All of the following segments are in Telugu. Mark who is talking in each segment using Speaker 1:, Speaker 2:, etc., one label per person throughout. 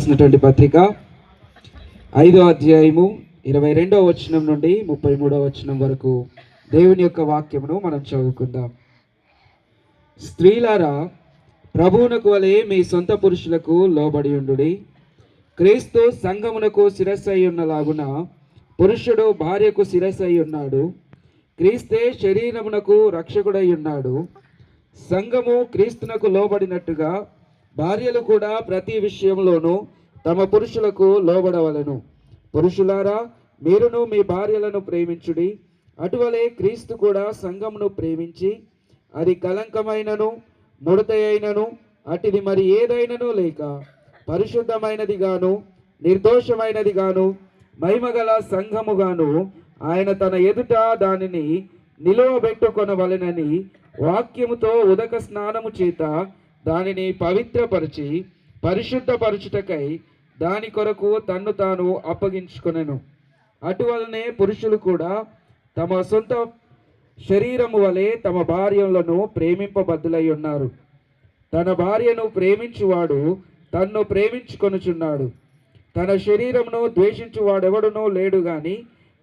Speaker 1: రాసినటువంటి పత్రిక 5వ అధ్యాయము 22వ వచనం నుండి 33వ వచనం వరకు దేవుని యొక్క వాక్యమును మనం చదువుకుందాం. స్త్రీలారా, ప్రభువునకు వలె మీ సొంత పురుషులకు లోబడి ఉండుడి. క్రీస్తు సంఘమునకు శిరస్సై ఉన్నలాగున పురుషుడు భార్యకు శిరస్సై ఉన్నాడు. క్రీస్తే శరీరమునకు రక్షకుడై ఉన్నాడు. సంఘము క్రీస్తునకు లోబడినట్టుగా భార్యలు కూడా ప్రతి విషయంలోనూ తమ పురుషులకు లోబడవలెను. పురుషులారా, మీరును మీ భార్యలను ప్రేమించుడి. అటువలే క్రీస్తు కూడా సంఘమును ప్రేమించి అది కలంకమైనను ముడతయైనను అటిది మరి ఏదైనను లేక పరిశుద్ధమైనదిగాను నిర్దోషమైనదిగాను మహిమగల సంఘముగాను ఆయన తన ఎదుట దానిని నిలువబెట్టుకొనవలెనని వాక్యముతో ఉదక స్నానము చేత దానిని పవిత్రపరిచి పరిశుద్ధపరచుటకై దాని కొరకు తన్ను తాను అప్పగించుకొనెను. అటువలనే పురుషులు కూడా తమ సొంత శరీరము వలె తమ భార్యలను ప్రేమింపబద్దులై ఉన్నారు. తన భార్యను ప్రేమించువాడు తన్ను ప్రేమించుకొనుచున్నాడు. తన శరీరమును ద్వేషించువాడెవడునూ లేడు గాని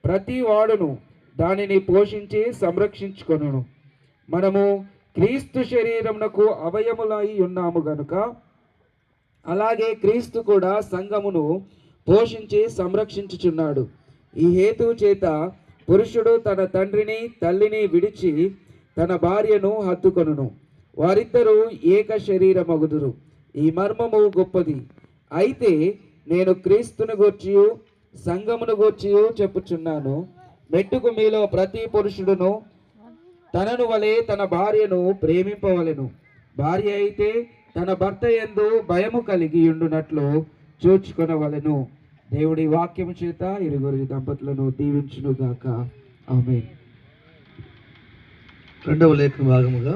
Speaker 1: ప్రతి వాడును దానిని పోషించి సంరక్షించుకొనును. మనము క్రీస్తు శరీరమునకు అవయములై ఉన్నాము గనుక అలాగే క్రీస్తు కూడా సంఘమును పోషించి సంరక్షించుచున్నాడు. ఈ హేతువు చేత పురుషుడు తన తండ్రిని తల్లిని విడిచి తన భార్యను హత్తుకొనును. వారిద్దరూ ఏక శరీరమగుదురు. ఈ మర్మము గొప్పది. అయితే నేను క్రీస్తును గూర్చియు సంఘమును గూర్చియు చెప్పుచున్నాను. మెట్టుకు మీలో ప్రతి పురుషుడును తనను వలె తన భార్యను ప్రేమింపవలెను. భార్య అయితే తన భర్త యందు భయము కలిగి ఉండునట్లు చూచుకొనవలెను. దేవుడి వాక్యము చేత ఇరువురి దంపతులను దీవించునుగాక. ఆమేన్.
Speaker 2: రెండవ లేఖన భాగముగా